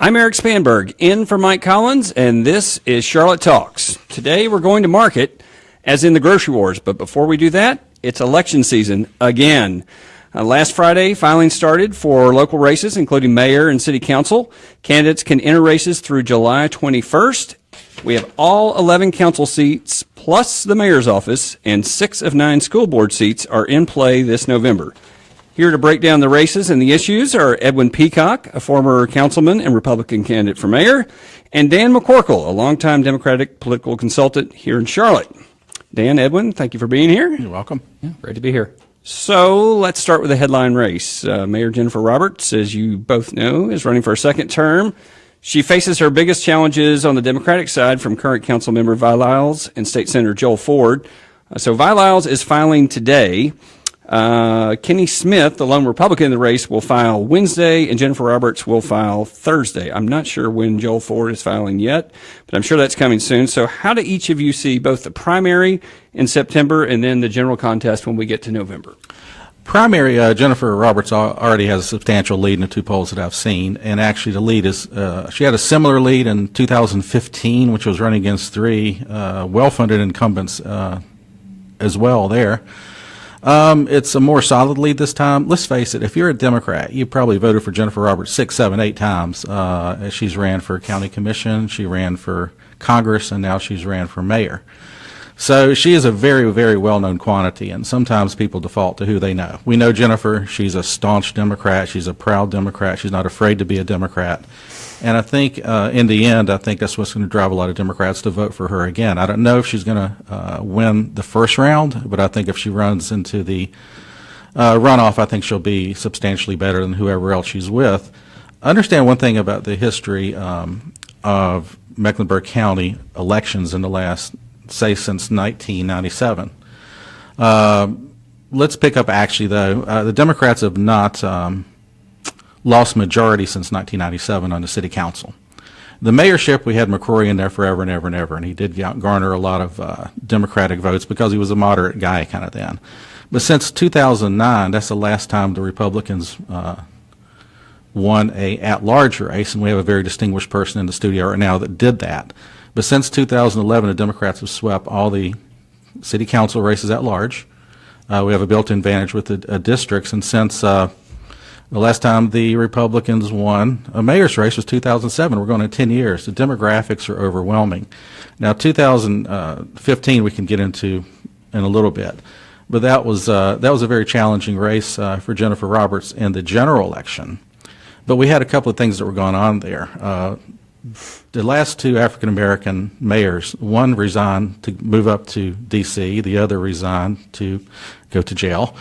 I'm Eric Spanberg, in for Mike Collins, and this is Charlotte Talks. Today we're going to market, as in the grocery wars, but before we do that, it's election season again. Last Friday, filing started for local races, including mayor and city council. Candidates can enter races through July 21st. We have all 11 council seats, plus the mayor's office, and 6 of 9 school board seats are in play this November. Here to break down the races and the issues are Edwin Peacock, a former councilman and Republican candidate for mayor, and Dan McCorkle, a longtime Democratic political consultant here in Charlotte. Dan, Edwin, thank you for being here. You're welcome. Yeah, great to be here. So let's start with the headline race. Mayor Jennifer Roberts, as you both know, is running for a second term. She faces her biggest challenges on the Democratic side from current council member Vi Lyles and State Senator Joel Ford. So Vi Lyles is filing today. Kenny Smith, the lone Republican in the race, will file Wednesday, and Jennifer Roberts will file Thursday. I'm not sure when Joel Ford is filing yet, but I'm sure that's coming soon. So how do each of you see both the primary in September and then the general contest when we get to November? Primary, Jennifer Roberts already has a substantial lead in the 2 polls that I've seen, and actually the lead is, she had a similar lead in 2015, which was running against 3 well-funded incumbents as well there. It's a more solid lead this time. Let's face it, if you're a Democrat, you probably voted for Jennifer Roberts 6, 7, 8 times. She's ran for county commission, she ran for Congress, and now she's ran for mayor. So she is a very, very well-known quantity, and sometimes people default to who they know. We know Jennifer. She's a staunch Democrat. She's a proud Democrat. She's not afraid to be a Democrat. And I think in the end, I think that's what's going to drive a lot of Democrats to vote for her again. I don't know if she's going to win the first round, but I think if she runs into the runoff, I think she'll be substantially better than whoever else she's with. Understand one thing about the history of Mecklenburg County elections in the last, say, since 1997. Let's pick up actually, though. The Democrats have not lost majority since 1997 on the city council. The mayorship, we had McCrory in there forever and ever and ever, and he did garner a lot of Democratic votes because he was a moderate guy kind of then. But since 2009, that's the last time the Republicans won a at-large race, and we have a very distinguished person in the studio right now that did that. But since 2011, the Democrats have swept all the city council races at large. We have a built-in advantage with the districts, and since the last time the Republicans won a mayor's race was 2007. We're going to 10 years. The demographics are overwhelming. Now, 2015 we can get into in a little bit, but that was a very challenging race for Jennifer Roberts in the general election. But we had a couple of things that were going on there. The last 2 African-American mayors, one resigned to move up to D.C., the other resigned to go to jail.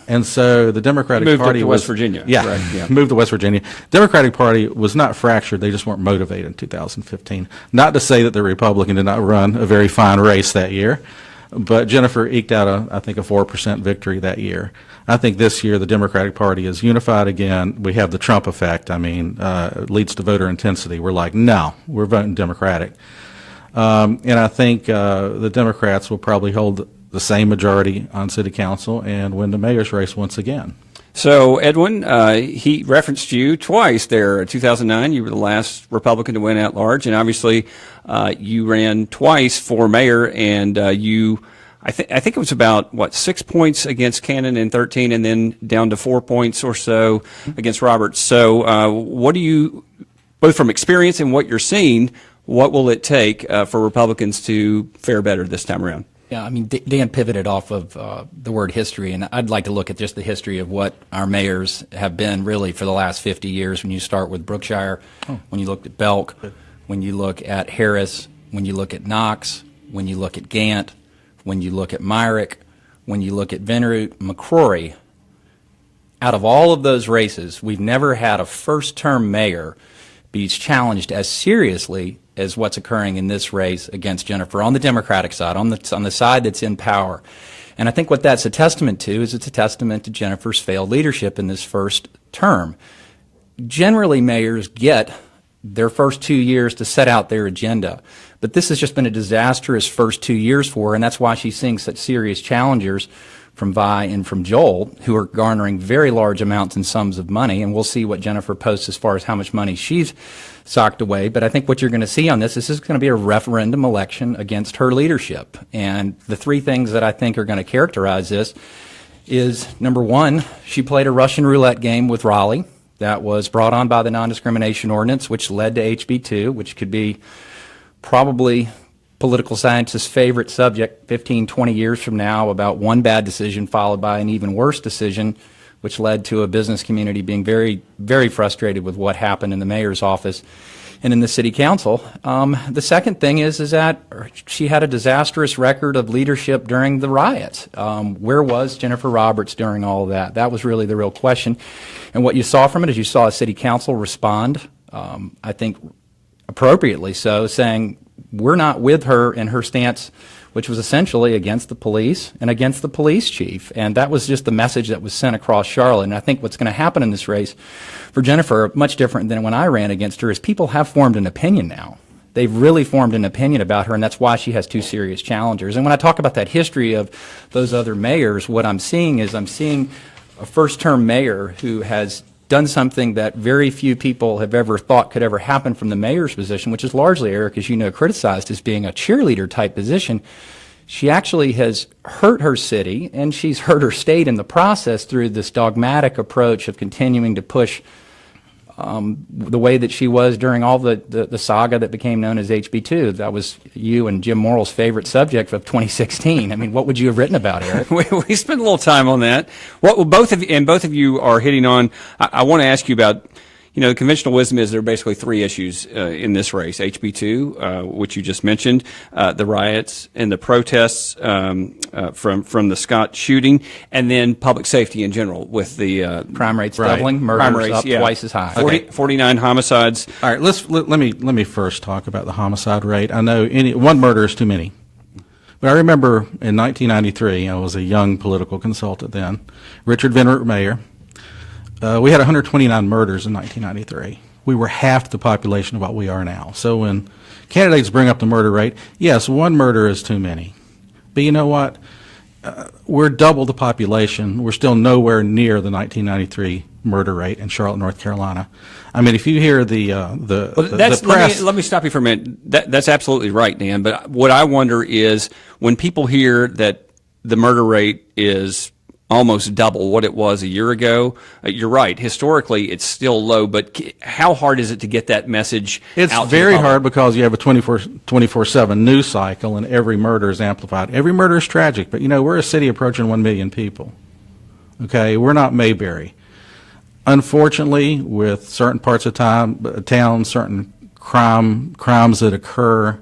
And so the Democratic Party to West Virginia. Yeah, right, yeah. Moved to West Virginia. Democratic Party was not fractured. They just weren't motivated in 2015. Not to say that the Republican did not run a very fine race that year, but Jennifer eked out, I think, a 4% victory that year. I think this year the Democratic Party is unified again. We have the Trump effect. I mean, it leads to voter intensity. We're like, no, we're voting Democratic. And I think the Democrats will probably hold the same majority on city council and win the mayor's race once again. So, Edwin, he referenced you twice there. In 2009, you were the last Republican to win at large, and obviously you ran twice for mayor, and I think it was about, 6 points against Cannon in 13 and then down to 4 points or so against Roberts. So what do you, both from experience and what you're seeing, what will it take for Republicans to fare better this time around? Yeah, I mean, Dan pivoted off of the word history, and I'd like to look at just the history of what our mayors have been really for the last 50 years. When you start with Brookshire, when you look at Belk, when you look at Harris, when you look at Knox, when you look at Gant, when you look at Myrick, when you look at Vinroot, McCrory, out of all of those races, we've never had a first-term mayor be challenged as seriously as what's occurring in this race against Jennifer on the Democratic side, on the side that's in power. And I think what that's a testament to is it's a testament to Jennifer's failed leadership in this first term. Generally, mayors get their first 2 years to set out their agenda, but this has just been a disastrous first 2 years for her, and that's why she's seeing such serious challengers from Vi and from Joel, who are garnering very large amounts and sums of money, and we'll see what Jennifer posts as far as how much money she's socked away. But I think what you're going to see on this is going to be a referendum election against her leadership. And the three things that I think are going to characterize this is, number one, she played a Russian roulette game with Raleigh that was brought on by the non-discrimination ordinance, which led to HB2, which could be probably political scientists' favorite subject 15, 20 years from now, about one bad decision followed by an even worse decision, which led to a business community being very, very frustrated with what happened in the mayor's office and in the city council. The second thing is that she had a disastrous record of leadership during the riots. Where was Jennifer Roberts during all of that? That was really the real question. And what you saw from it is you saw a city council respond, I think appropriately so, saying, we're not with her in her stance, which was essentially against the police and against the police chief. And that was just the message that was sent across Charlotte. And I think what's going to happen in this race for Jennifer, much different than when I ran against her, is people have formed an opinion now. They've really formed an opinion about her, and that's why she has two serious challengers. And when I talk about that history of those other mayors, what I'm seeing is I'm seeing a first-term mayor who has done something that very few people have ever thought could ever happen from the mayor's position, which is largely, Eric, as you know, criticized as being a cheerleader-type position. She actually has hurt her city, and she's hurt her state in the process through this dogmatic approach of continuing to push the way that she was during all the saga that became known as HB2. That was you and Jim Morrill's favorite subject of 2016. I mean, what would you have written about, Eric? We spent a little time on that. What both of you are hitting on. I want to ask you about. The conventional wisdom is there are basically three issues in this race: HB2, which you just mentioned, the riots and the protests from the Scott shooting, and then public safety in general with the crime rates doubling, murders up twice as high. 49 homicides. All right, let me first talk about the homicide rate. I know one murder is too many. But I remember in 1993, I was a young political consultant then, Richard Venner Mayor. We had 129 murders in 1993. We were half the population of what we are now. So when candidates bring up the murder rate, yes, one murder is too many. But you know what? We're double the population. We're still nowhere near the 1993 murder rate in Charlotte, North Carolina. I mean, if you hear the press... Let me stop you for a minute. That's absolutely right, Dan. But what I wonder is when people hear that the murder rate is almost double what it was a year ago. You're right. Historically, it's still low, but how hard is it to get that message out? It's very hard because you have a 24/7 news cycle, and every murder is amplified. Every murder is tragic, but we're a city approaching 1 million people. Okay, we're not Mayberry. Unfortunately, with certain parts of town, certain crimes that occur,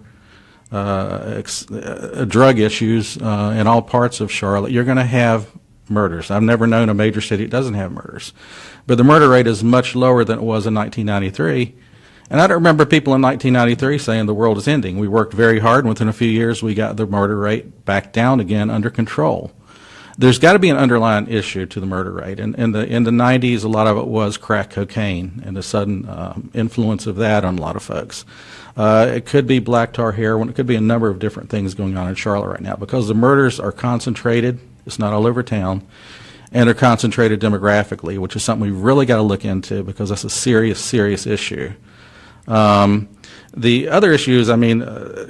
drug issues in all parts of Charlotte, you're going to have murders. I've never known a major city that doesn't have murders. But the murder rate is much lower than it was in 1993. And I don't remember people in 1993 saying the world is ending. We worked very hard, and within a few years we got the murder rate back down again under control. There's got to be an underlying issue to the murder rate. And in the 90s, a lot of it was crack cocaine and the sudden influence of that on a lot of folks. It could be black tar heroin. It could be a number of different things going on in Charlotte right now because the murders are concentrated. It's not all over town, and they're concentrated demographically, which is something we've really got to look into because that's a serious, serious issue. The other issue is,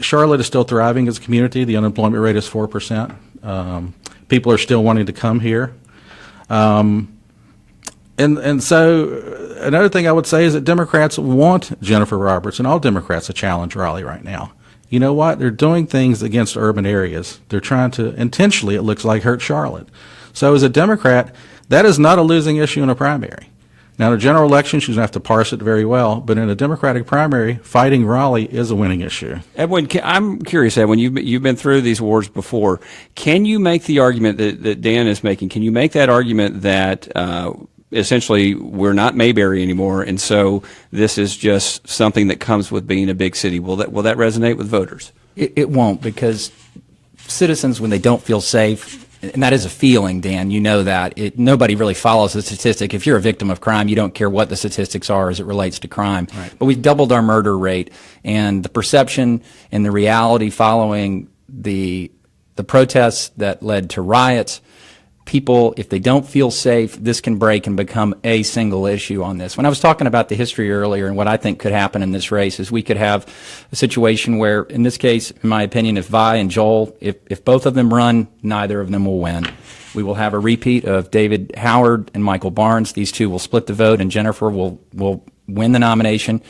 Charlotte is still thriving as a community. The unemployment rate is 4%. People are still wanting to come here. And so another thing I would say is that Democrats want Jennifer Roberts and all Democrats to challenge Raleigh right now. You know what? They're doing things against urban areas. They're trying to, intentionally, it looks like, hurt Charlotte. So as a Democrat, that is not a losing issue in a primary. Now, in a general election, she's going to have to parse it very well, but in a Democratic primary, fighting Raleigh is a winning issue. Edwin, I'm curious, Edwin, you've been through these wars before. Can you make the argument that Dan is making? Can you make that argument that essentially we're not Mayberry anymore, and so this is just something that comes with being a big city? Will that resonate with voters? It won't, because citizens, when they don't feel safe, and that is a feeling, Dan, you know that. Nobody really follows the statistic. If you're a victim of crime, you don't care what the statistics are as it relates to crime. Right. But we've doubled our murder rate, and the perception and the reality following the protests that led to riots people, if they don't feel safe, this can break and become a single issue on this. When I was talking about the history earlier and what I think could happen in this race is we could have a situation where, in this case, in my opinion, if Vi and Joel, if both of them run, neither of them will win. We will have a repeat of David Howard and Michael Barnes. These two will split the vote, and Jennifer will win the nomination.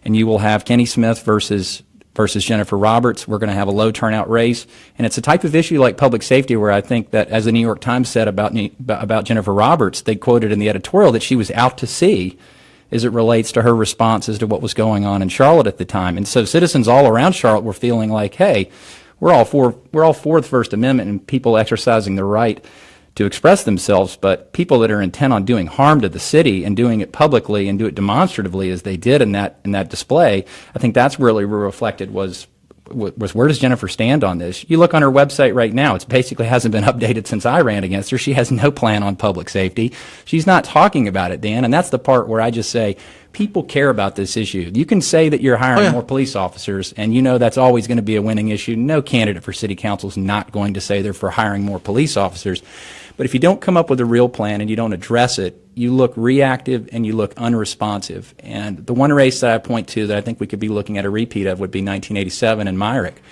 And you will have Kenny Smith versus Jennifer Roberts. We're going to have a low turnout race, and it's a type of issue like public safety where I think that, as the New York Times said about Jennifer Roberts, they quoted in the editorial that she was out to sea as it relates to her responses to what was going on in Charlotte at the time. And so citizens all around Charlotte were feeling like, hey, we're all for the First Amendment and people exercising the right to express themselves, but people that are intent on doing harm to the city and doing it publicly and do it demonstratively as they did in that display, I think that's really reflected was where does Jennifer stand on this? You look on her website right now, it basically hasn't been updated since I ran against her. She has no plan on public safety. She's not talking about it, Dan, and that's the part where I just say people care about this issue. You can say that you're hiring more police officers, and you know that's always going to be a winning issue. No candidate for city council is not going to say they're for hiring more police officers. But if you don't come up with a real plan and you don't address it, you look reactive and you look unresponsive. And the one race that I point to that I think we could be looking at a repeat of would be 1987 in Myrick.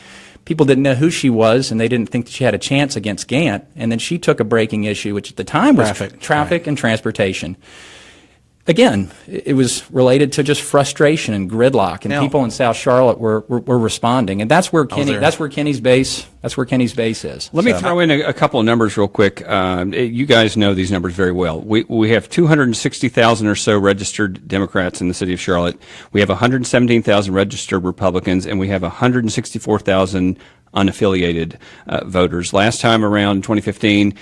People didn't know who she was, and they didn't think that she had a chance against Gant. And then she took a breaking issue, which at the time was traffic and transportation. Again, it was related to just frustration and gridlock, and people in South Charlotte were responding, and that's where Kenny's base is. Let me throw in a couple of numbers real quick. You guys know these numbers very well. We have 260,000 or so registered Democrats in the city of Charlotte. We have 117,000 registered Republicans, and we have 164,000 unaffiliated voters. Last time around, 2015,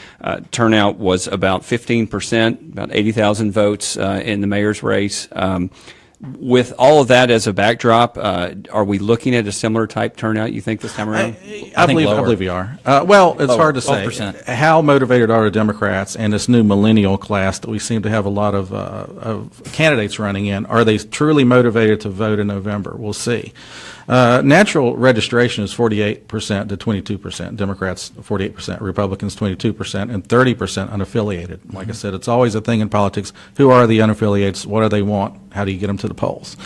turnout was about 15%, about 80,000 votes in the mayor's race. With all of that as a backdrop, are we looking at a similar type turnout, you think, this time around? I believe we are. Well, it's hard to say. 12%. How motivated are the Democrats and this new millennial class that we seem to have a lot of candidates running in? Are they truly motivated to vote in November? We'll see. Natural registration is 48% to 22%. Democrats 48%, Republicans 22%, and 30% unaffiliated. Like I said, it's always a thing in politics. Who are the unaffiliates? What do they want? How do you get them to the polls?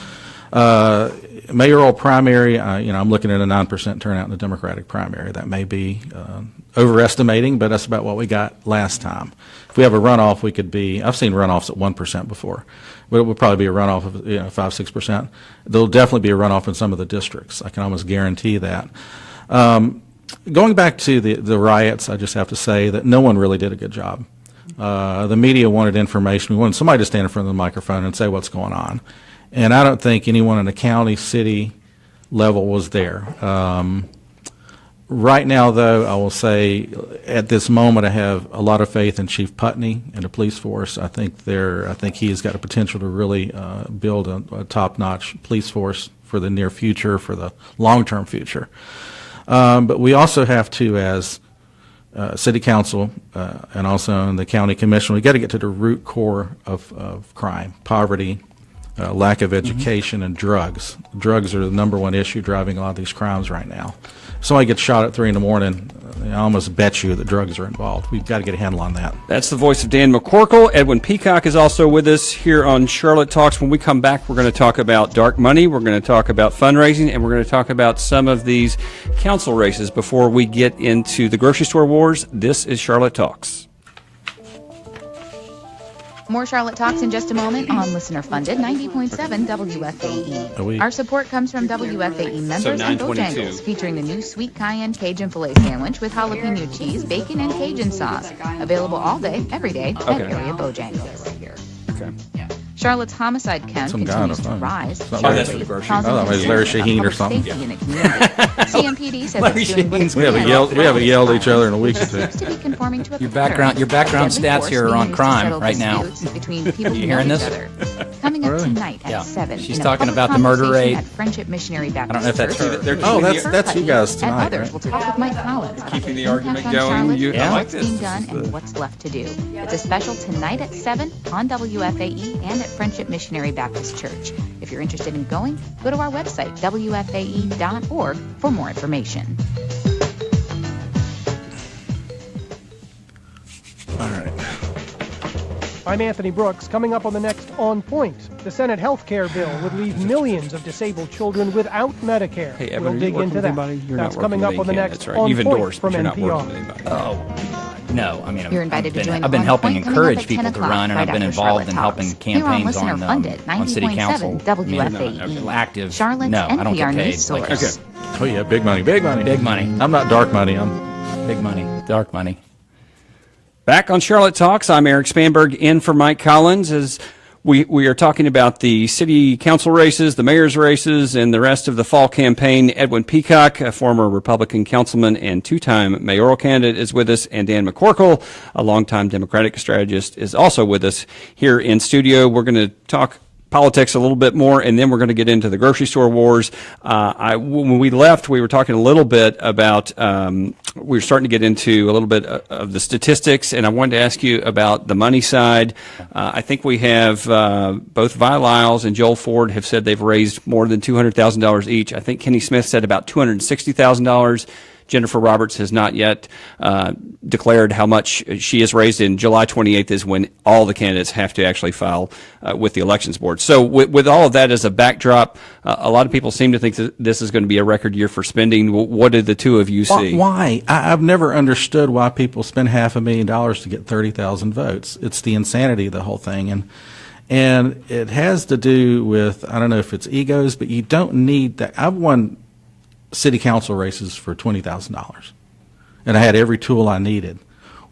Mayoral primary, I'm looking at a 9% turnout in the Democratic primary. That may be overestimating, but that's about what we got last time. If we have a runoff, we could be, I've seen runoffs at 1% before, but it would probably be a runoff of 5-6%. There'll definitely be a runoff in some of the districts. I can almost guarantee that. Going back to the riots, I just have to say that no one really did a good job. The media wanted information. We wanted somebody to stand in front of the microphone and say what's going on. And I don't think anyone in the county, city level was there. Right now, though, I will say at this moment I have a lot of faith in Chief Putney and the police force. I think he has got a potential to really build a top-notch police force for the near future, for the long-term future. But we also have to, as City Council and also in the County Commission, we got to get to the root core of crime: poverty, lack of education, and drugs. Drugs are the number one issue driving a lot of these crimes right now. If somebody gets shot at 3 in the morning, I almost bet you that drugs are involved. We've got to get a handle on that. That's the voice of Dan McCorkle. Edwin Peacock is also with us here on Charlotte Talks. When we come back, we're going to talk about dark money, we're going to talk about fundraising, and we're going to talk about some of these council races before we get into the grocery store wars. This is Charlotte Talks. More Charlotte Talks in just a moment on listener-funded 90.7 WFAE. Our support comes from WFAE members and Bojangles, featuring the new sweet cayenne Cajun filet sandwich with jalapeno cheese, bacon, and Cajun sauce. Available all day, every day at area Bojangles. Okay. Charlotte's homicide count continues to rise. I thought it was Larry Shaheen or something. CMPD says it's doing what it's We haven't yelled at each other in a week or two. Your background stats here are on crime right now. Are you hearing this? Coming up tonight at 7. She's talking about the murder rate. At Friendship Missionary Baptist I don't know if that's Church. true. That's you guys tonight. And others will talk with Mike Collins. Keeping the argument going. I like what's this. being done and what's left to do. It's a special tonight at 7 on WFAE and at Friendship Missionary Baptist Church. If you're interested in going, go to our website, WFAE.org, for more information. All I'm Anthony Brooks. Coming up on the next On Point, the Senate health care bill would leave millions of disabled children without Medicare. Hey, Evan, we'll dig into that. That's coming up on the next On Point from NPR. No, I mean, You're invited to join I've been On helping Point encourage coming up at people to 10 run, and I've been o'clock, involved right in after helping Talks. Here on campaigns listener-funded on city 90.7 council. WFAE. Active. Charlotte's no, I don't get NPR paid. news source. Okay. Oh yeah, big money, big money. Big money. I'm not dark money. I'm Big money. Dark money. Back on Charlotte Talks, I'm Eric Spanberg in for Mike Collins as we are talking about the city council races, the mayor's races, and the rest of the fall campaign. Edwin Peacock, a former Republican councilman and two-time mayoral candidate, is with us, and Dan McCorkle, a longtime Democratic strategist, is also with us here in studio. We're going to talk politics a little bit more, and then we're going to get into the grocery store wars. When we left, we were talking a little bit about, we were starting to get into a little bit of the statistics, and I wanted to ask you about the money side. I think we have both Vi Lyles and Joel Ford have said they've raised more than $200,000 each. I think Kenny Smith said about $260,000. Jennifer Roberts has not yet declared how much she has raised, and July 28th is when all the candidates have to actually file with the Elections Board. So with all of that as a backdrop, a lot of people seem to think that this is going to be a record year for spending. What did the two of you see? Why? I've never understood why people spend $500,000 to get 30,000 votes. It's the insanity of the whole thing. And it has to do with, I don't know if it's egos, but you don't need that. I've won city council races for $20,000, and I had every tool I needed.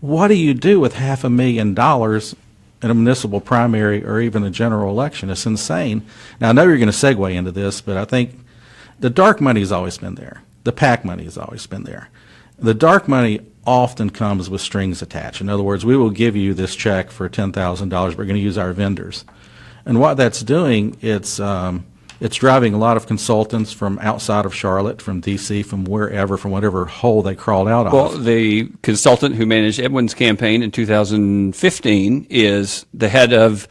What do you do with $500,000 in a municipal primary or even a general election? It's insane. Now, I know you're going to segue into this, but I think the dark money has always been there. The PAC money has always been there. The dark money often comes with strings attached. In other words, we will give you this check for $10,000. We're going to use our vendors. And what that's doing, it's driving a lot of consultants from outside of Charlotte, from D.C., from wherever, from whatever hole they crawled out of. Well, the consultant who managed Edwin's campaign in 2015 is the head of,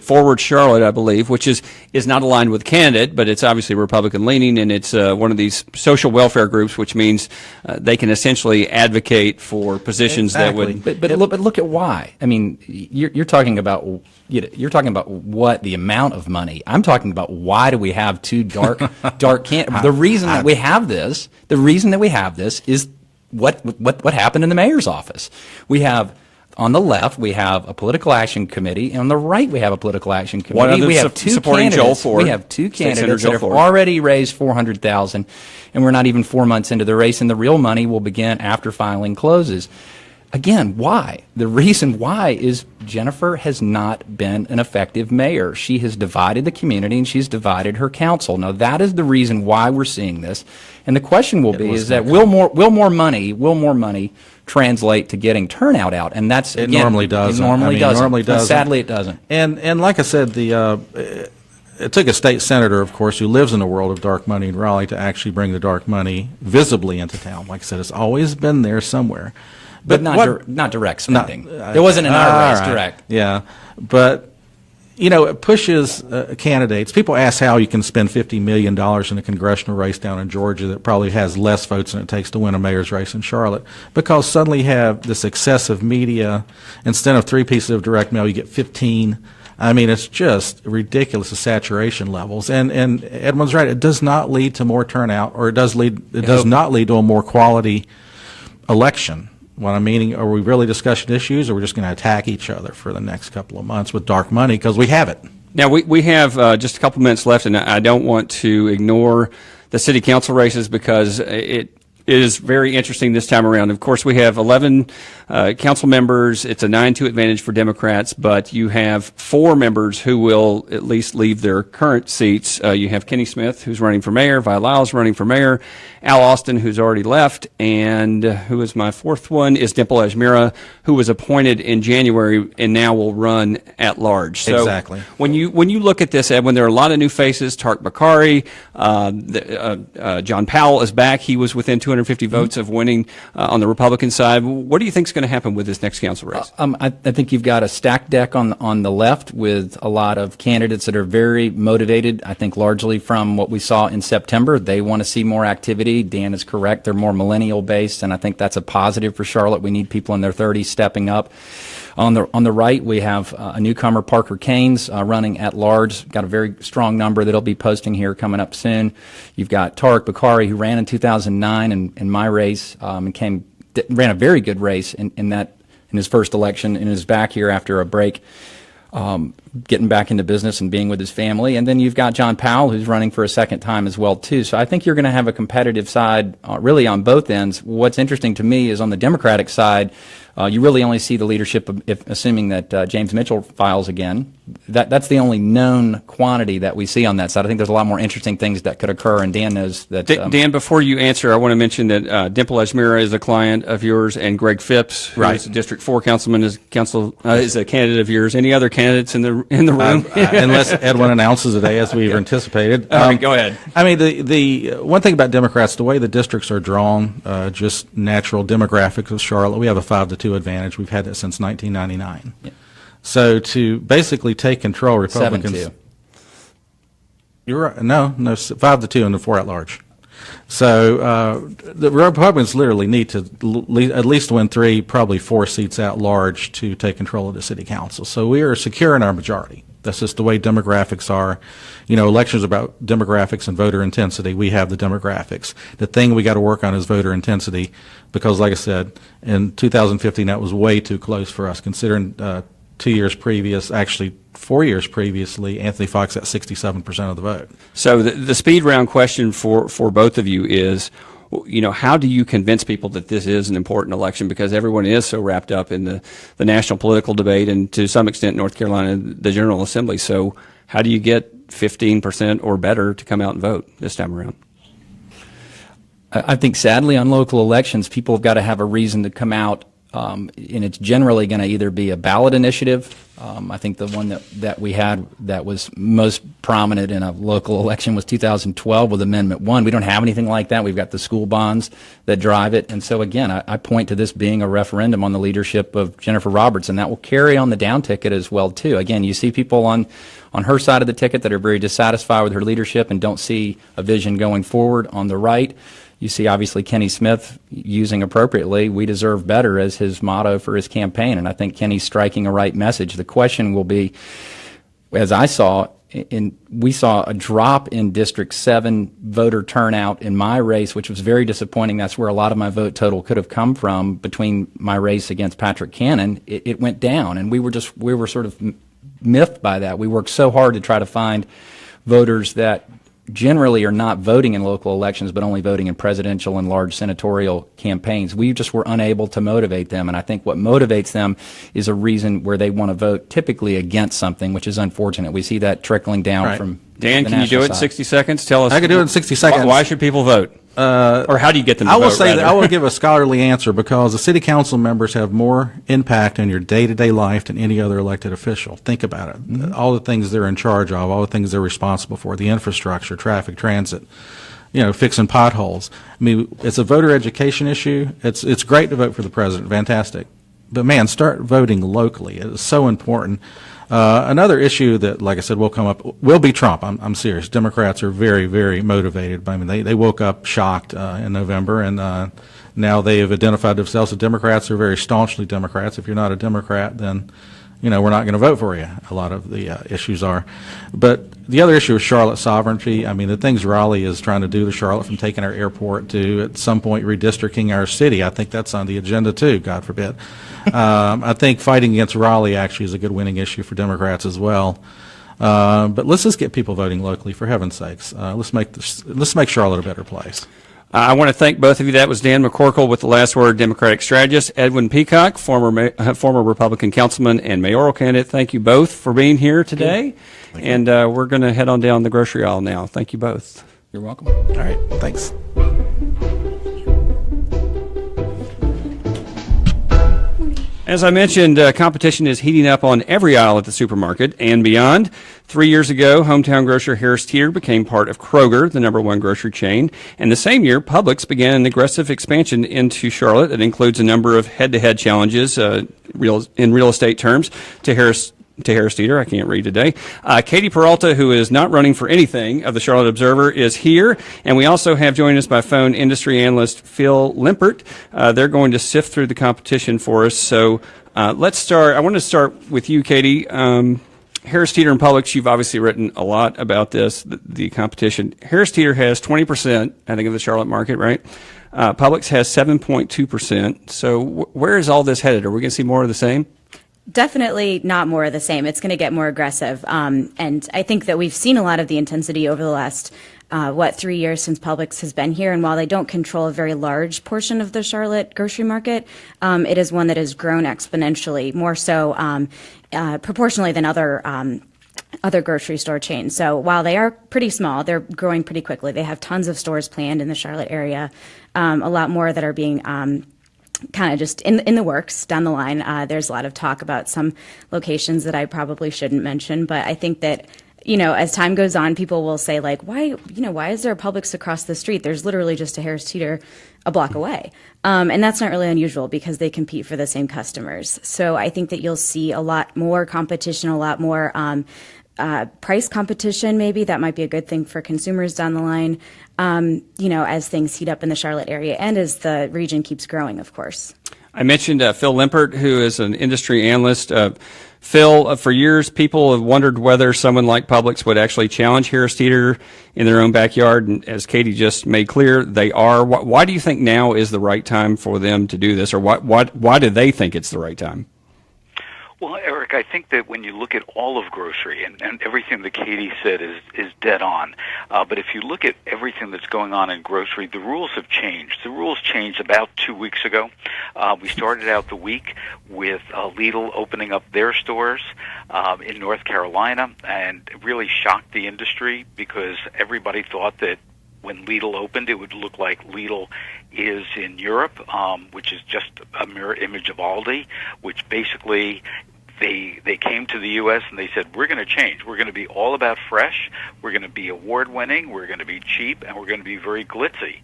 Forward Charlotte, I believe, which is not aligned with the candidate, but it's obviously Republican leaning, and it's one of these social welfare groups, which means they can essentially advocate for positions that would. But look at why. I mean, you're talking about what the amount of money. I'm talking about why do we have two dark candidates? The reason that we have this is what happened in the mayor's office. We have. On the left, we have a political action committee, and on the right, we have a political action committee. We have two candidates. We have two candidates that have already raised $400,000, and we're not even 4 months into the race, and the real money will begin after filing closes. Again, why? The reason why is Jennifer has not been an effective mayor. She has divided the community, and she's divided her council. Now, that is the reason why we're seeing this. And the question will be is that will more money translate to getting turnout out? And that's it normally doesn't. It normally doesn't. Sadly, it doesn't. And like I said, it took a state senator, of course, who lives in the world of dark money in Raleigh to actually bring the dark money visibly into town. Like I said, it's always been there somewhere. But not direct spending. It wasn't in our race direct. Yeah, but it pushes candidates. People ask how you can spend $50 million in a congressional race down in Georgia that probably has less votes than it takes to win a mayor's race in Charlotte, because suddenly you have this excessive media. Instead of 3 pieces of direct mail, you get 15. I mean, it's just ridiculous, the saturation levels. And Edwin's right. It does not lead to more turnout, or it does not lead to a more quality election. What I'm meaning, are we really discussing issues, or we're just going to attack each other for the next couple of months with dark money, because we have it? Now, we have just a couple minutes left, and I don't want to ignore the city council races because it is very interesting this time around. Of course, we have 11 council members. It's a 9-2 advantage for Democrats, but you have 4 members who will at least leave their current seats. You have Kenny Smith, who's running for mayor, Vi Lyles running for mayor, Al Austin, who's already left, and who is my 4th one, is Dimple Ajmira, who was appointed in January and now will run at large. So exactly. When you look at this, Edwin, there are a lot of new faces. Tark Bakari, John Powell is back. He was within 250 votes of winning on the Republican side. What do you think is going to happen with this next council race? I think you've got a stacked deck on the left with a lot of candidates that are very motivated, I think largely from what we saw in September. They want to see more activity. Dan is correct. They're more millennial based, and I think that's a positive for Charlotte. We need people in their 30s stepping up. On the right, we have a newcomer, Parker Keynes, running at large. Got a very strong number that he'll be posting here coming up soon. You've got Tariq Bakari, who ran in 2009 in my race and ran a very good race in his first election, and is back here after a break, getting back into business and being with his family. And then you've got John Powell, who's running for a second time as well, too. So I think you're going to have a competitive side really on both ends. What's interesting to me is on the Democratic side, you really only see the leadership, assuming that James Mitchell files again. That's the only known quantity that we see on that side. I think there's a lot more interesting things that could occur, and Dan knows that. Dan, before you answer, I want to mention that Dimple Ajmira is a client of yours, and Greg Phipps, who is a District 4 councilman, is a candidate of yours. Any other candidates in the room? Unless Edwin announces today, as we've anticipated. All right, go ahead. I mean, the one thing about Democrats, the way the districts are drawn, just natural demographics of Charlotte, we have a 5-2 advantage. We've had that since 1999. Yeah. So to basically take control, Republicans. 7-2. You're right. No, 5-2 and the 4 at large. So the Republicans literally need to at least win 3, probably 4 seats at large to take control of the city council. So we are secure in our majority. That's just the way demographics are. You know, elections are about demographics and voter intensity. We have the demographics. The thing we got to work on is voter intensity, because, like I said, in 2015 that was way too close for us, considering 2 years previous, actually 4 years previously, Anthony Fox at 67% of the vote. So the speed round question for both of you is, you know, how do you convince people that this is an important election? Because everyone is so wrapped up in the national political debate, and to some extent North Carolina, the General Assembly. So how do you get 15% or better to come out and vote this time around? I think sadly on local elections, people have got to have a reason to come out. And it's generally going to either be a ballot initiative. I think the one that we had that was most prominent in a local election was 2012 with Amendment 1. We don't have anything like that. We've got the school bonds that drive it. And so, again, I point to this being a referendum on the leadership of Jennifer Roberts, and that will carry on the down ticket as well, too. Again, you see people on her side of the ticket that are very dissatisfied with her leadership and don't see a vision going forward. On the right, you see, obviously, Kenny Smith using appropriately, "We deserve better" as his motto for his campaign, and I think Kenny's striking a right message. The question will be, as I saw, we saw a drop in District 7 voter turnout in my race, which was very disappointing. That's where a lot of my vote total could have come from between my race against Patrick Cannon. It went down, and we were sort of miffed by that. We worked so hard to try to find voters that generally are not voting in local elections, but only voting in presidential and large senatorial campaigns. We just were unable to motivate them, and I think what motivates them is a reason where they want to vote typically against something, which is unfortunate. We see that trickling down from Dan, can you do it in 60 seconds? Tell us. I can do it in 60 seconds. Why should people vote? Or how do you get them to vote? I will say that I will give a scholarly answer, because the city council members have more impact on your day-to-day life than any other elected official. Think about it. Mm-hmm. All the things they're in charge of, all the things they're responsible for, the infrastructure, traffic, transit, you know, fixing potholes. I mean, it's a voter education issue. It's great to vote for the president. Fantastic. But, man, start voting locally. It is so important. Another issue that, like I said, will come up will be Trump. I'm serious. Democrats are very, very motivated. I mean, they woke up shocked in November, and now they have identified themselves as Democrats. They're very staunchly Democrats. If you're not a Democrat, then, you know, we're not going to vote for you. A lot of the issues are. But the other issue is Charlotte sovereignty. I mean, the things Raleigh is trying to do to Charlotte, from taking our airport to, at some point, redistricting our city. I think that's on the agenda, too, God forbid. I think fighting against Raleigh actually is a good winning issue for Democrats as well. But let's just get people voting locally, for heaven's sakes. Let's make Charlotte a better place. I want to thank both of you. That was Dan McCorkle with the Last Word Democratic strategist, Edwin Peacock, former Republican councilman and mayoral candidate. Thank you both for being here today. And we're going to head on down the grocery aisle now. Thank you both. You're welcome. All right. Thanks. As I mentioned, competition is heating up on every aisle at the supermarket and beyond. 3 years ago, hometown grocer Harris Teeter became part of Kroger, the #1 grocery chain. And the same year, Publix began an aggressive expansion into Charlotte that includes a number of head-to-head challenges in real estate terms to Harris to Harris Teeter. I can't read today. Katie Peralta, who is not running for anything of the Charlotte Observer, is here. And we also have joining us by phone industry analyst Phil Limpert. They're going to sift through the competition for us. So let's start. I want to start with you, Katie. Harris Teeter and Publix, you've obviously written a lot about this, the competition. Harris Teeter has 20%, I think, of the Charlotte market, right? Publix has 7.2%. So where is all this headed? Are we going to see more of the same? Definitely not more of the same. It's going to get more aggressive. And I think that we've seen a lot of the intensity over the last, 3 years since Publix has been here. And while they don't control a very large portion of the Charlotte grocery market, it is one that has grown exponentially, more so proportionally than other grocery store chains. So while they are pretty small, they're growing pretty quickly. They have tons of stores planned in the Charlotte area, a lot more that are being kind of just in the works down the line. There's a lot of talk about some locations that I probably shouldn't mention, but I think that, as time goes on, people will say, like, why is there a Publix across the street? There's literally just a Harris Teeter a block away. And that's not really unusual because they compete for the same customers. So I think that you'll see a lot more competition, a lot more price competition, maybe. That might be a good thing for consumers down the line, as things heat up in the Charlotte area and as the region keeps growing, of course. I mentioned Phil Limpert, who is an industry analyst. Phil, for years, people have wondered whether someone like Publix would actually challenge Harris Teeter in their own backyard. And as Katie just made clear, they are. Why do you think now is the right time for them to do this? Or why do they think it's the right time? Well, Eric, I think that when you look at all of grocery, and everything that Katie said is dead on, but if you look at everything that's going on in grocery, the rules have changed. The rules changed about 2 weeks ago. We started out the week with Lidl opening up their stores in North Carolina, and it really shocked the industry because everybody thought that when Lidl opened, it would look like Lidl is in Europe, which is just a mirror image of Aldi, which basically they came to the U.S. and they said, we're going to change. We're going to be all about fresh. We're going to be award-winning. We're going to be cheap, and we're going to be very glitzy.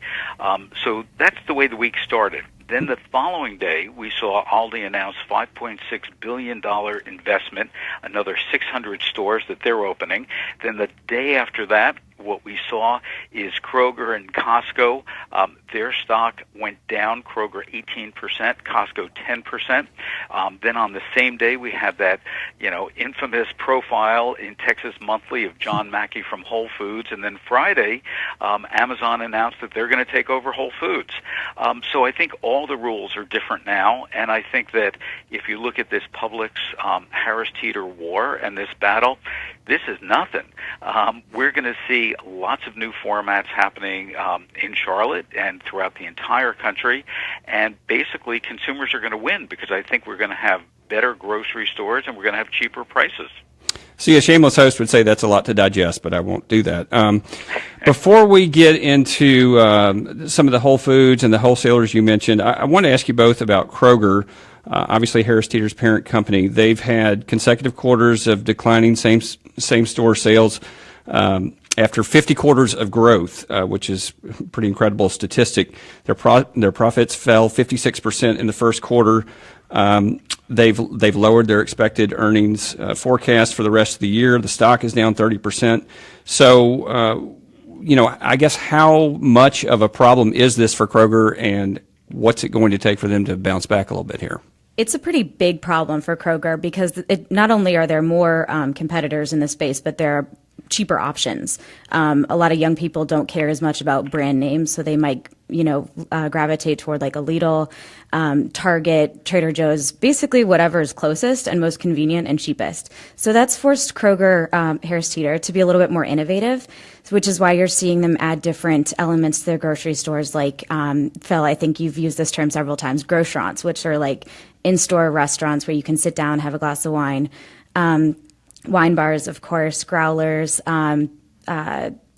So that's the way the week started. Then the following day, we saw Aldi announce $5.6 billion investment, another 600 stores that they're opening. Then the day after that, what we saw is Kroger and Costco. Their stock went down, Kroger 18%, Costco 10%. Then on the same day, we had that, infamous profile in Texas Monthly of John Mackey from Whole Foods. And then Friday, Amazon announced that they're going to take over Whole Foods. So I think all the rules are different now. And I think that if you look at this Publix Harris Teeter war and this battle, this is nothing. We're going to see lots of new formats happening in Charlotte and throughout the entire country. And basically, consumers are going to win because I think we're going to have better grocery stores and we're going to have cheaper prices. See, a shameless host would say that's a lot to digest, but I won't do that. Before we get into some of the Whole Foods and the wholesalers you mentioned, I want to ask you both about Kroger. Obviously, Harris Teeter's parent company. They've had consecutive quarters of declining same-store sales after 50 quarters of growth, which is a pretty incredible statistic. Their profits fell 56% in the first quarter. They've lowered their expected earnings forecast for the rest of the year. The stock is down 30%. So, I guess how much of a problem is this for Kroger, and what's it going to take for them to bounce back a little bit here? It's a pretty big problem for Kroger because not only are there more competitors in the space, but there are cheaper options. A lot of young people don't care as much about brand names, so they might, gravitate toward like a Lidl, Target, Trader Joe's, basically whatever is closest and most convenient and cheapest. So that's forced Kroger, Harris Teeter to be a little bit more innovative, which is why you're seeing them add different elements to their grocery stores. Like, Phil, I think you've used this term several times, grocerants, which are like in-store restaurants where you can sit down, have a glass of wine. Wine bars, of course, growlers,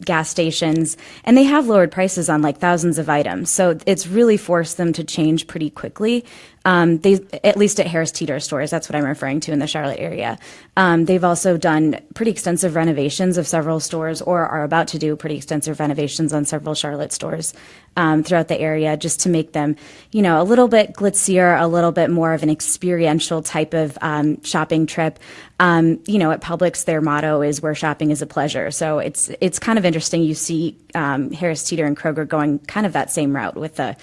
gas stations, and they have lowered prices on like thousands of items. So it's really forced them to change pretty quickly. They, at least at Harris Teeter stores, that's what I'm referring to in the Charlotte area. They've also done pretty extensive renovations of several stores, or are about to do pretty extensive renovations on several Charlotte stores throughout the area, just to make them, a little bit glitzier, a little bit more of an experiential type of shopping trip. At Publix, their motto is "Where shopping is a pleasure." So it's kind of interesting. You see Harris Teeter and Kroger going kind of that same route with the,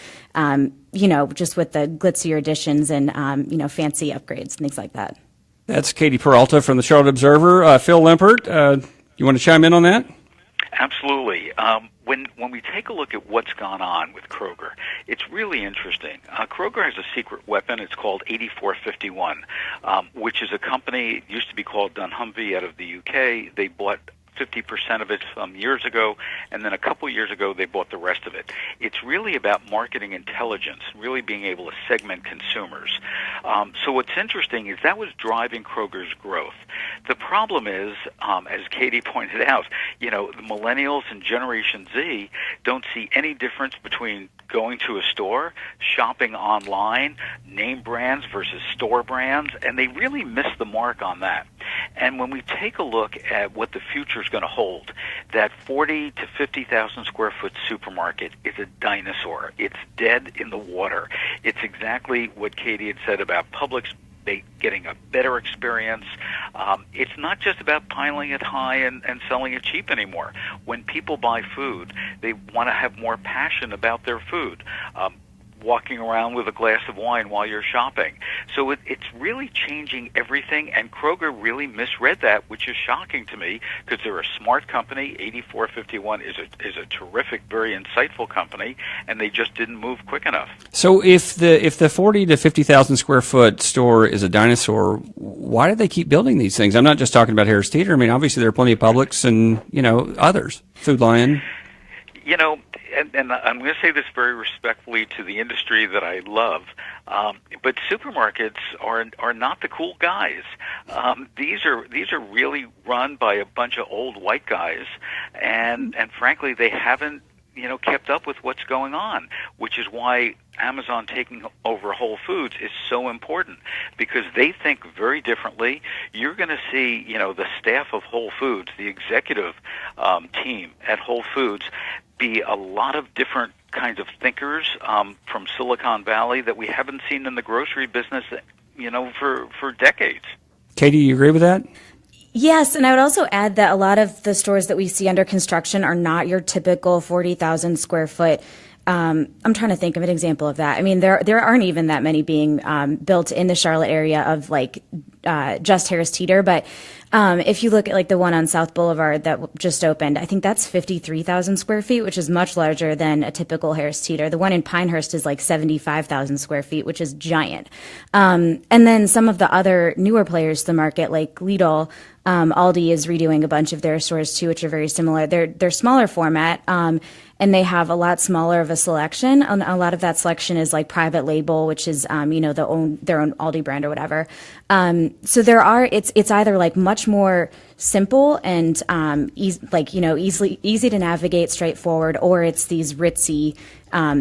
just with the glitzier additions and fancy upgrades and things like that. That's Katie Peralta from the Charlotte Observer. Phil Limpert, you want to chime in on that? Absolutely. When we take a look at what's gone on with Kroger, it's really interesting. Kroger has a secret weapon. It's called 8451, which is a company, it used to be called dunnhumby out of the UK. They bought 50% of it some years ago, and then a couple years ago they bought the rest of it. It's really about marketing intelligence, really being able to segment consumers. So what's interesting is that was driving Kroger's growth. The problem is, as Katie pointed out, the millennials and Generation Z don't see any difference between going to a store, shopping online, name brands versus store brands, and they really miss the mark on that. And when we take a look at what the future is going to hold, that 40 to 50,000 square foot supermarket is a dinosaur. It's dead in the water. It's exactly what Katie had said about Publix getting a better experience. It's not just about piling it high and selling it cheap anymore. When people buy food, they want to have more passion about their food. Walking around with a glass of wine while you're shopping. So it's really changing everything, and Kroger really misread that, which is shocking to me because they're a smart company. 8451 is a terrific, very insightful company, and they just didn't move quick enough. So if the 40 to 50,000 square foot store is a dinosaur, why do they keep building these things? I'm not just talking about Harris Teeter. I mean, obviously there are plenty of Publix and others, Food Lion. And I'm going to say this very respectfully to the industry that I love, but supermarkets are not the cool guys. These are really run by a bunch of old white guys, and frankly, they haven't kept up with what's going on, which is why Amazon taking over Whole Foods is so important, because they think very differently. You're going to see, the staff of Whole Foods, the executive team at Whole Foods, be a lot of different kinds of thinkers from Silicon Valley that we haven't seen in the grocery business, for decades. Katie, you agree with that? Yes, and I would also add that a lot of the stores that we see under construction are not your typical 40,000 square foot. I'm trying to think of an example of that. I mean, there aren't even that many being built in the Charlotte area of just Harris Teeter, but if you look at the one on South Boulevard that just opened, I think that's 53,000 square feet, which is much larger than a typical Harris Teeter. The one in Pinehurst is 75,000 square feet, which is giant. And then some of the other newer players to the market, like Lidl, Aldi is redoing a bunch of their stores too, which are very similar. They're smaller format, and they have a lot smaller of a selection. And a lot of that selection is private label, which is their own Aldi brand or whatever. So it's either much more simple and easy to navigate, straightforward, or it's these ritzy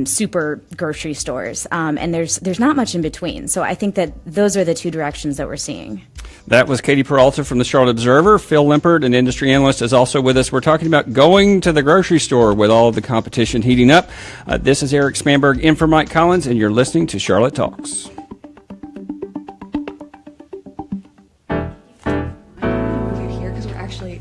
super grocery stores, and there's not much in between. So I think that those are the two directions that we're seeing. That was Katie Peralta from the Charlotte Observer. Phil Limpert, an industry analyst, is also with us. We're talking about going to the grocery store with all of the competition heating up. This is Eric Spanberg in for Mike Collins, and you're listening to Charlotte Talks.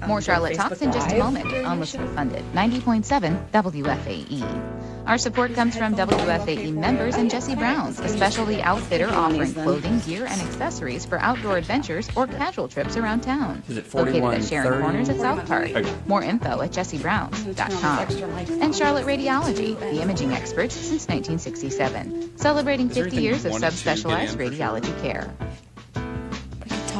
More Charlotte Talks in just a moment on Listener Funded 90.7 WFAE. Our support comes from WFAE members and Jesse Brown's, a specialty outfitter offering clothing, gear, and accessories for outdoor adventures or casual trips around town. Is it Located at Sharon Corners at South Park. Okay. More info at jessiebrowns.com. And Charlotte Radiology, the imaging experts since 1967, celebrating 50 years of subspecialized radiology care.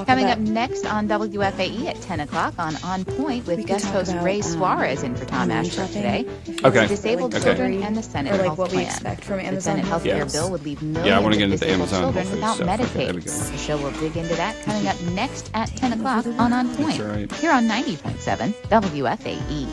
Coming up next on WFAE at 10 o'clock on Point with guest host Ray Suarez in for Tom Ashford today. Okay. Disabled children and the Senate health what we plan. expect from Amazon. The Senate health care Yes. bill would leave millions Yeah, I want to get of into disabled Amazon children Whole without Foods stuff. Okay, there we Medicaid. go. The show will dig into that coming up next at 10 o'clock on Point. That's right. Here on 90.7 WFAE.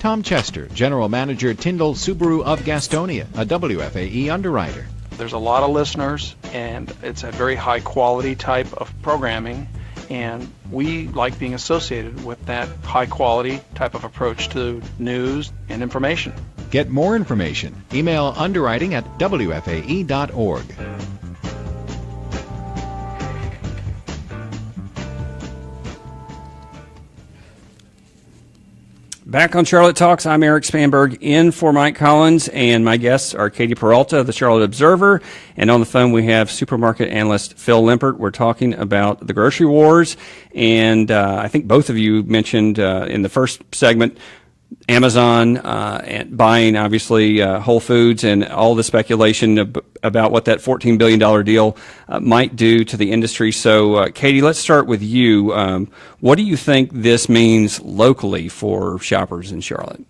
Tom Chester, General Manager, Tyndall Subaru of Gastonia, a WFAE underwriter. There's a lot of listeners, and it's a very high quality type of programming, and we like being associated with that high quality type of approach to news and information. Get more information. Email underwriting@wfae.org. Back on Charlotte Talks, I'm Eric Spanberg in for Mike Collins, and my guests are Katie Peralta of the Charlotte Observer, and on the phone we have supermarket analyst Phil Limpert. We're talking about the grocery wars, and I think both of you mentioned in the first segment Amazon and buying, obviously, Whole Foods and all the speculation about what that $14 billion deal might do to the industry. So, Katie, let's start with you. What do you think this means locally for shoppers in Charlotte?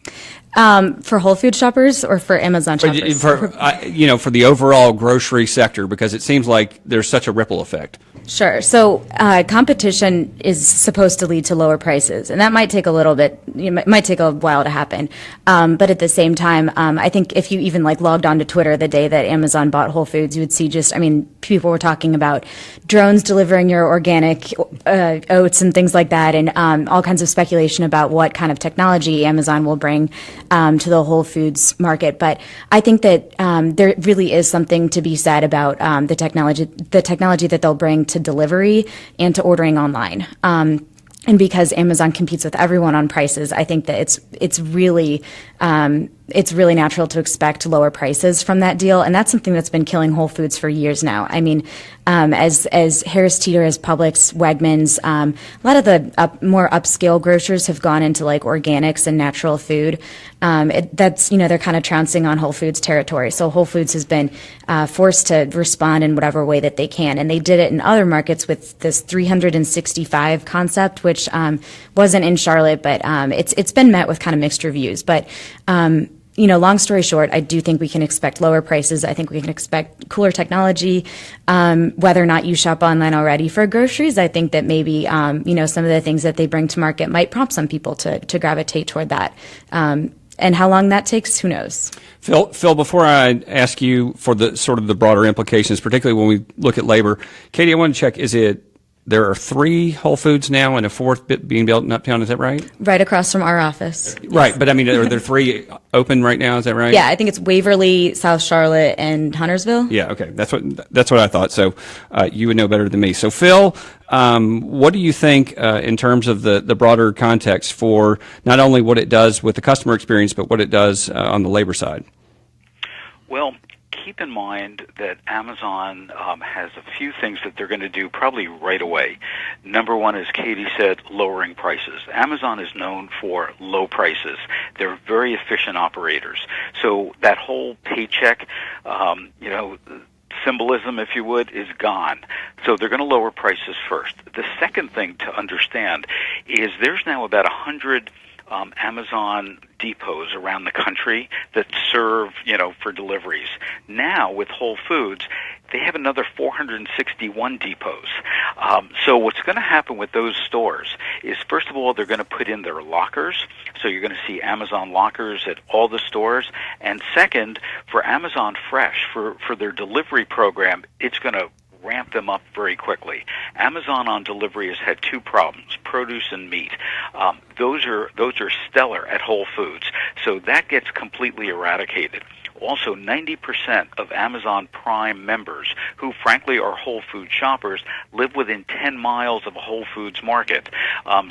For Whole Food shoppers or for Amazon shoppers? For the overall grocery sector, because it seems like there's such a ripple effect. Sure. So competition is supposed to lead to lower prices, and that might take a little bit, it might take a while to happen. But at the same time, I think if you even logged on to Twitter the day that Amazon bought Whole Foods, you would see people were talking about drones delivering your organic oats and things like that, and all kinds of speculation about what kind of technology Amazon will bring to the Whole Foods market. But I think that there really is something to be said about the technology that they'll bring to delivery and to ordering online. And because Amazon competes with everyone on prices, I think that it's really natural to expect lower prices from that deal, and that's something that's been killing Whole Foods for years now. I mean, as Harris Teeter, as Publix, Wegmans, a lot of the more upscale grocers have gone into organics and natural food. They're kind of trouncing on Whole Foods territory. So Whole Foods has been forced to respond in whatever way that they can, and they did it in other markets with this 365 concept, which wasn't in Charlotte, but it's been met with kind of mixed reviews. But long story short, I do think we can expect lower prices. I think we can expect cooler technology. Whether or not you shop online already for groceries, I think that maybe, some of the things that they bring to market might prompt some people to gravitate toward that. And how long that takes, who knows? Phil, before I ask you for the sort of the broader implications, particularly when we look at labor, Katie, I want to check, there are 3 Whole Foods now and a 4th being built in Uptown, is that right? Right across from our office. Right, Yes. but I mean, are there 3 open right now, is that right? Yeah, I think it's Waverly, South Charlotte, and Huntersville. Yeah, okay, that's what I thought, so you would know better than me. So Phil, what do you think in terms of the broader context for not only what it does with the customer experience, but what it does on the labor side? Well, keep in mind that Amazon has a few things that they're going to do probably right away. Number one, as Katie said, lowering prices. Amazon is known for low prices. They're very efficient operators. So that whole paycheck, symbolism, if you would, is gone. So they're going to lower prices first. The second thing to understand is there's now about 100 Amazon depots around the country that serve, for deliveries. Now, with Whole Foods, they have another 461 depots. So what's going to happen with those stores is, first of all, they're going to put in their lockers. So you're going to see Amazon lockers at all the stores. And second, for Amazon Fresh, for their delivery program, it's going to ramp them up very quickly. Amazon on delivery has had 2 problems: produce and meat. Those are stellar at Whole Foods, so that gets completely eradicated. Also, 90% of Amazon Prime members, who frankly are Whole Foods shoppers, live within 10 miles of a Whole Foods market.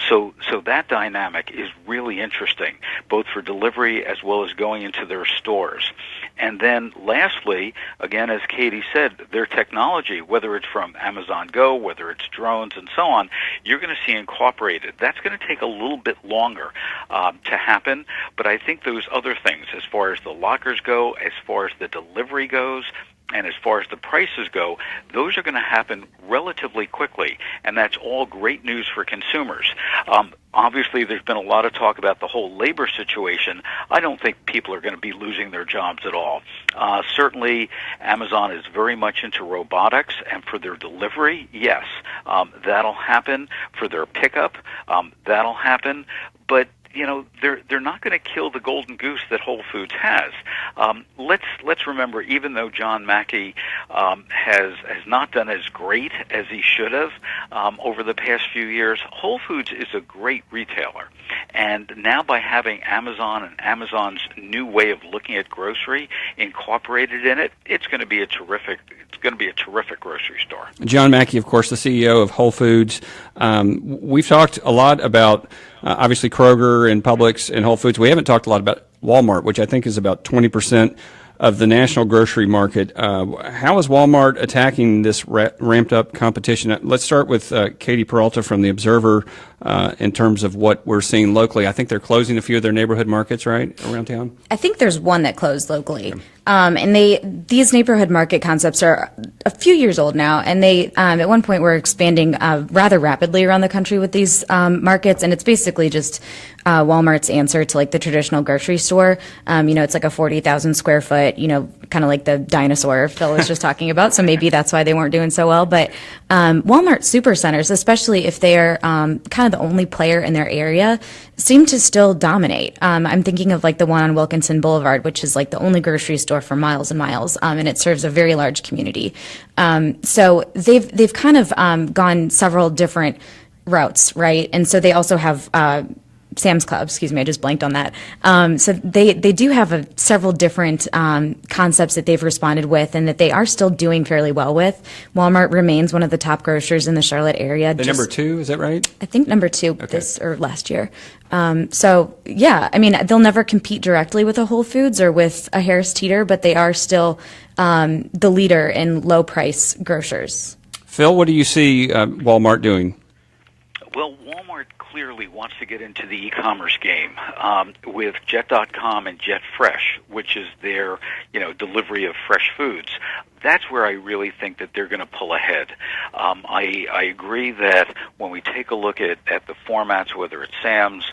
So that dynamic is really interesting, both for delivery as well as going into their stores. And then lastly, again, as Katie said, their technology, whether it's from Amazon Go, whether it's drones and so on, you're going to see incorporated. That's going to take a little bit longer to happen, but I think those other things, as far as the lockers go, as far as the delivery goes, and as far as the prices go, those are going to happen relatively quickly, and that's all great news for consumers. Obviously, there's been a lot of talk about the whole labor situation. I don't think people are going to be losing their jobs at all. Certainly, Amazon is very much into robotics, and for their delivery, yes, that'll happen. For their pickup, that'll happen. But they're not going to kill the golden goose that Whole Foods has. Let's remember, even though John Mackey has not done as great as he should have over the past few years, Whole Foods is a great retailer, and now by having Amazon and Amazon's new way of looking at grocery incorporated in it, it's going to be a terrific grocery store. John Mackey, of course, the CEO of Whole Foods. We've talked a lot about obviously Kroger and Publix and Whole Foods. We haven't talked a lot about Walmart, which I think is about 20% of the national grocery market. How is Walmart attacking this ramped up competition? Let's start with Katie Peralta from The Observer in terms of what we're seeing locally. I think they're closing a few of their neighborhood markets, right, around town? I think there's one that closed locally. And these neighborhood market concepts are a few years old now, and they at one point were expanding rather rapidly around the country with these markets, and it's basically just Walmart's answer to like the traditional grocery store. It's like a 40,000 square foot, kind of like the dinosaur Phil was just talking about, so maybe that's why they weren't doing so well. But Walmart supercenters, especially if they are kind of the only player in their area, seem to still dominate. I'm thinking of like the one on Wilkinson Boulevard, which is like the only grocery store for miles and miles, and it serves a very large community. So they've kind of gone several different routes, right? And so they also have Sam's Club, I just blanked on that. So they do have several different concepts that they've responded with and that they are still doing fairly well with. Walmart remains one of the top grocers in the Charlotte area. Number 2, is that right? I think number 2 this or last year. So yeah, I mean, they'll never compete directly with a Whole Foods or with a Harris Teeter, but they are still the leader in low price grocers. Phil, what do you see Walmart doing? Well, Walmart clearly wants to get into the e-commerce game with Jet.com and Jet Fresh, which is their, delivery of fresh foods. That's where I really think that they're going to pull ahead. I agree that when we take a look at the formats, whether it's Sam's,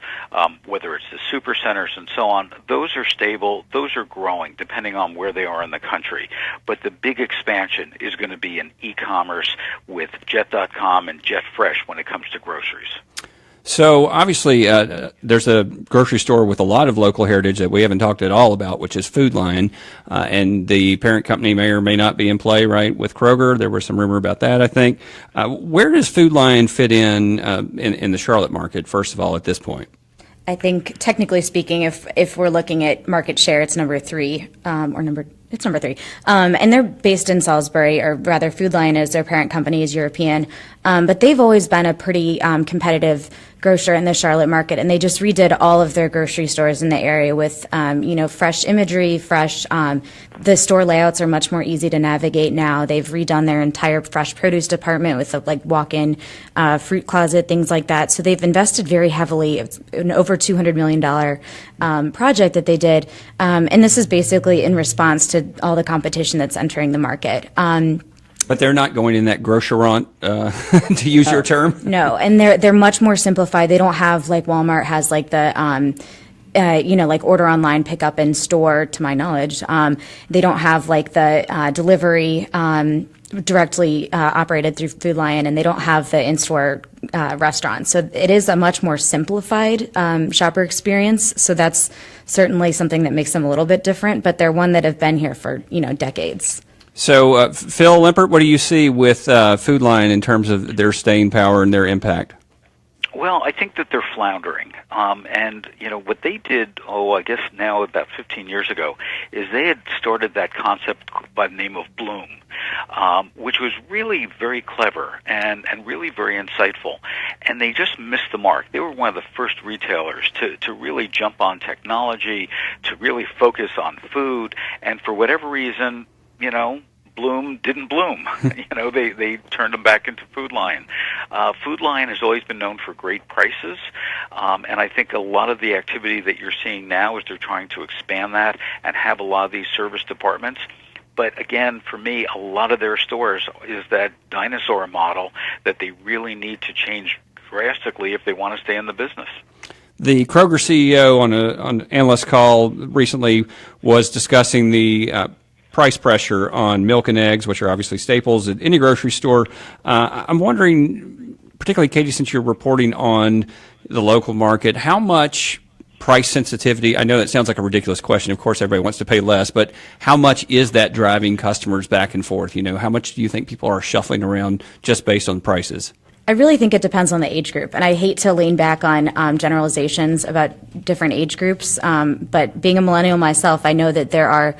whether it's the supercenters and so on, those are stable, those are growing depending on where they are in the country. But the big expansion is going to be in e-commerce with Jet.com and Jet Fresh when it comes to groceries. So obviously, there's a grocery store with a lot of local heritage that we haven't talked at all about, which is Food Lion, and the parent company may or may not be in play, right, with Kroger. There was some rumor about that, I think. Where does Food Lion fit in the Charlotte market, first of all, at this point? I think, technically speaking, if we're looking at market share, it's number 3, It's number 3. And they're based in Salisbury, or rather Food Lion is their parent company, is European. But they've always been a pretty competitive grocer in the Charlotte market, and they just redid all of their grocery stores in the area with, fresh imagery, the store layouts are much more easy to navigate now. They've redone their entire fresh produce department with a walk-in fruit closet, things like that. So they've invested very heavily in over $200 million project that they did. And this is basically in response to all the competition that's entering the market. But they're not going in that grocerant, to use your term? No, and they're much more simplified. They don't have, like Walmart has, like the order online, pick up in store, to my knowledge. They don't have like the delivery directly operated through Food Lion, and they don't have the in-store restaurants. So it is a much more simplified shopper experience. So that's certainly something that makes them a little bit different, but they're one that have been here for, decades. So, Phil Limpert, what do you see with Food Lion in terms of their staying power and their impact? Well, I think that they're floundering. And, what they did, I guess now about 15 years ago, is they had started that concept by the name of Bloom, which was really very clever and really very insightful. And they just missed the mark. They were one of the first retailers to really jump on technology, to really focus on food, and for whatever reason, Bloom didn't bloom. They turned them back into Food Lion. Food Lion has always been known for great prices, and I think a lot of the activity that you're seeing now is they're trying to expand that and have a lot of these service departments. But again, for me, a lot of their stores is that dinosaur model that they really need to change drastically if they want to stay in the business. The Kroger CEO on an analyst call recently was discussing the price pressure on milk and eggs, which are obviously staples at any grocery store. I'm wondering, particularly, Katie, since you're reporting on the local market, how much price sensitivity? I know that sounds like a ridiculous question. Of course, everybody wants to pay less, but how much is that driving customers back and forth? How much do you think people are shuffling around just based on prices? I really think it depends on the age group, and I hate to lean back on generalizations about different age groups, but being a millennial myself, I know that there are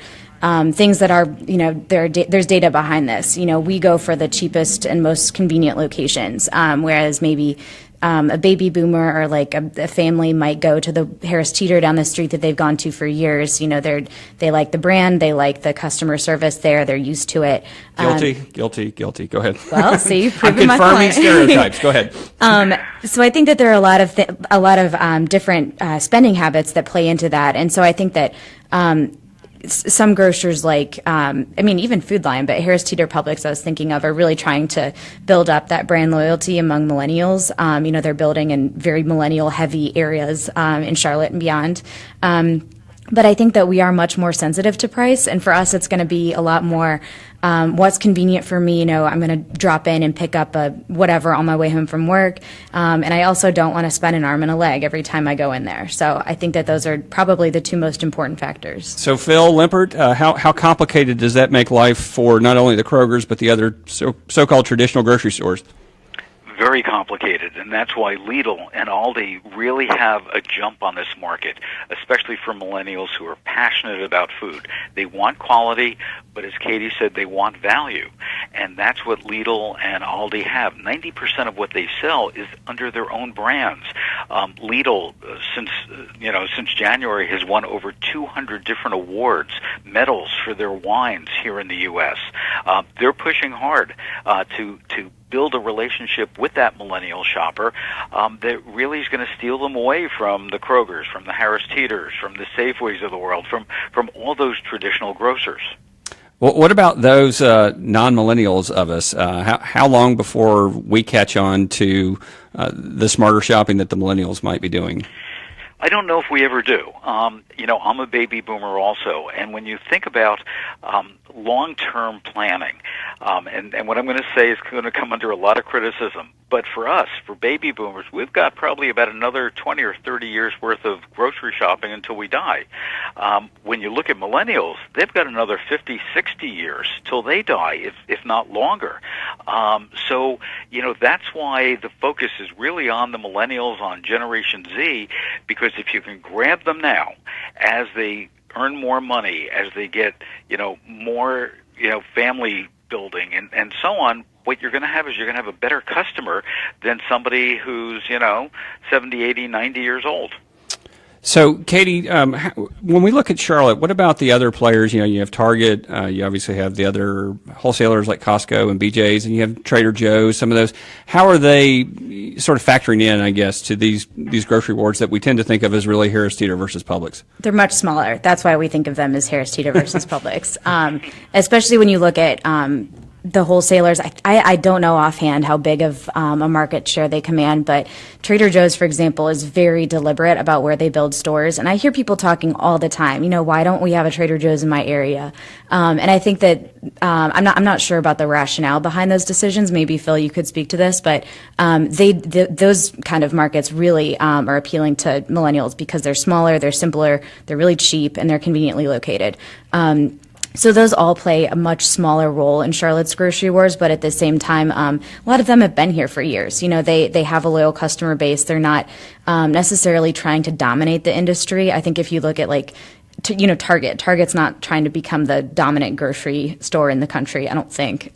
things that are, there's data behind this. We go for the cheapest and most convenient locations, whereas maybe a baby boomer or like a family might go to the Harris Teeter down the street that they've gone to for years. They like the brand, they like the customer service there, they're used to it. Guilty. Go ahead. Well, see, you've proven I'm confirming stereotypes. Go ahead. So I think that there are a lot of different spending habits that play into that, and so I think that. Some grocers even Food Lion, but Harris Teeter Publix I was thinking of are really trying to build up that brand loyalty among millennials. They're building in very millennial heavy areas in Charlotte and beyond. But I think that we are much more sensitive to price, and for us it's going to be a lot more what's convenient for me. I'm going to drop in and pick up a whatever on my way home from work, and I also don't want to spend an arm and a leg every time I go in there. So I think that those are probably the two most important factors. So Phil Limpert, how complicated does that make life for not only the Krogers but the other so-called traditional grocery stores? Very complicated, and that's why Lidl and Aldi really have a jump on this market, especially for millennials who are passionate about food. They want quality, but as Katie said, they want value, and that's what Lidl and Aldi have. 90% of what they sell is under their own brands. Lidl, since January, has won over 200 different awards, medals for their wines here in the U.S. They're pushing hard to build a relationship with that millennial shopper that really is going to steal them away from the Krogers, from the Harris Teeters, from the Safeways of the world, from all those traditional grocers. Well, what about those non-millennials of us? How long before we catch on to the smarter shopping that the millennials might be doing? I don't know if we ever do. I'm a baby boomer also, and when you think about long-term planning, and what I'm going to say is going to come under a lot of criticism, but for us, for baby boomers, we've got probably about another 20 or 30 years worth of grocery shopping until we die. When you look at millennials, they've got another 50, 60 years till they die, if not longer. So that's why the focus is really on the millennials, on Generation Z, because if you can grab them now as they earn more money, as they get, more, family building and so on, what you're going to have is you're going to have a better customer than somebody who's, 70, 80, 90 years old. So, Katie, when we look at Charlotte, what about the other players? You have Target, you obviously have the other wholesalers like Costco and BJ's, and you have Trader Joe's, some of those. How are they sort of factoring in, I guess, to these grocery wars that we tend to think of as really Harris Teeter versus Publix? They're much smaller. That's why we think of them as Harris Teeter versus Publix. Especially when you look at the wholesalers, I don't know offhand how big of a market share they command, but Trader Joe's, for example, is very deliberate about where they build stores. And I hear people talking all the time, why don't we have a Trader Joe's in my area? And I think that I'm not sure about the rationale behind those decisions. Maybe, Phil, you could speak to this, but those kind of markets really are appealing to millennials because they're smaller, they're simpler, they're really cheap, and they're conveniently located. So those all play a much smaller role in Charlotte's grocery wars, but at the same time, a lot of them have been here for years. They have a loyal customer base. They're not necessarily trying to dominate the industry. I think if you look at Target's not trying to become the dominant grocery store in the country, I don't think.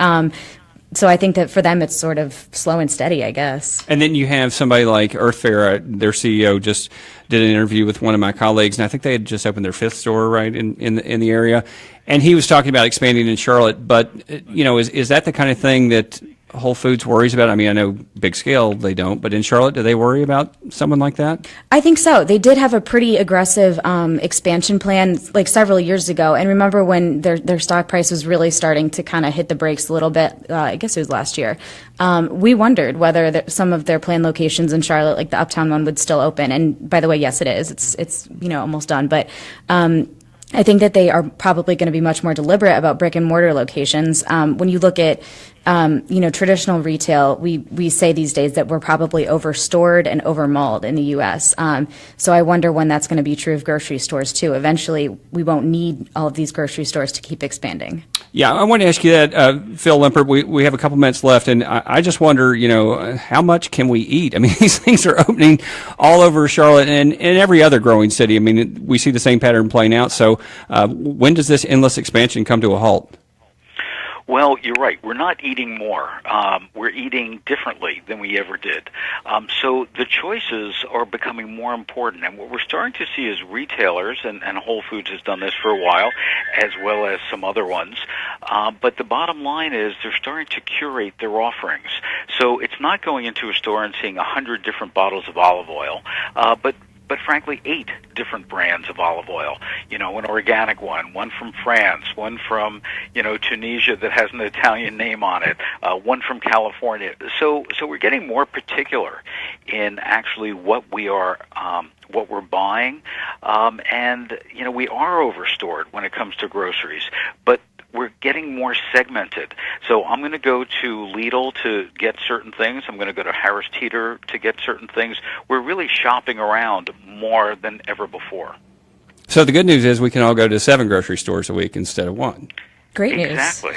So I think that for them, it's sort of slow and steady, I guess. And then you have somebody like Earthfare, their CEO just did an interview with one of my colleagues, and I think they had just opened their 5th store right in the area. And he was talking about expanding in Charlotte, but is that the kind of thing that Whole Foods worries about? I mean, I know big scale they don't, but in Charlotte, do they worry about someone like that? I think so. They did have a pretty aggressive expansion plan like several years ago. And remember when their stock price was really starting to kind of hit the brakes a little bit, I guess it was last year. We wondered whether some of their planned locations in Charlotte, like the Uptown one, would still open. And by the way, yes, it is. It's almost done. But I think that they are probably going to be much more deliberate about brick and mortar locations. When you look at traditional retail, we say these days that we're probably overstored and overmalled in the U.S. So I wonder when that's going to be true of grocery stores too. Eventually, we won't need all of these grocery stores to keep expanding. Yeah, I want to ask you that, Phil Limpert. We have a couple minutes left, and I just wonder, how much can we eat? I mean, these things are opening all over Charlotte and every other growing city. I mean, we see the same pattern playing out. So when does this endless expansion come to a halt? Well, you're right. We're not eating more. We're eating differently than we ever did. So the choices are becoming more important. And what we're starting to see is retailers, and Whole Foods has done this for a while, as well as some other ones. But the bottom line is they're starting to curate their offerings. So it's not going into a store and seeing 100 different bottles of olive oil, but frankly, 8 different brands of olive oil. An organic one from France, one from, Tunisia that has an Italian name on it, one from California. So we're getting more particular in actually what we're buying. And, we are overstored when it comes to groceries, but we're getting more segmented. So I'm going to go to Lidl to get certain things. I'm going to go to Harris Teeter to get certain things. We're really shopping around more than ever before. So the good news is we can all go to 7 grocery stores a week instead of 1. Great news. Exactly.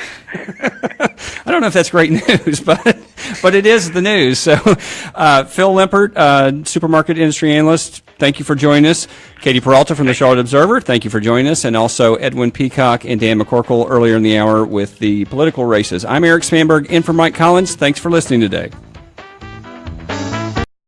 I don't know if that's great news, but it is the news. So Phil Limpert, supermarket industry analyst, thank you for joining us. Katie Peralta from the Charlotte Observer, thank you for joining us. And also Edwin Peacock and Dan McCorkle earlier in the hour with the political races. I'm Eric Spanberg, in for Mike Collins. Thanks for listening today.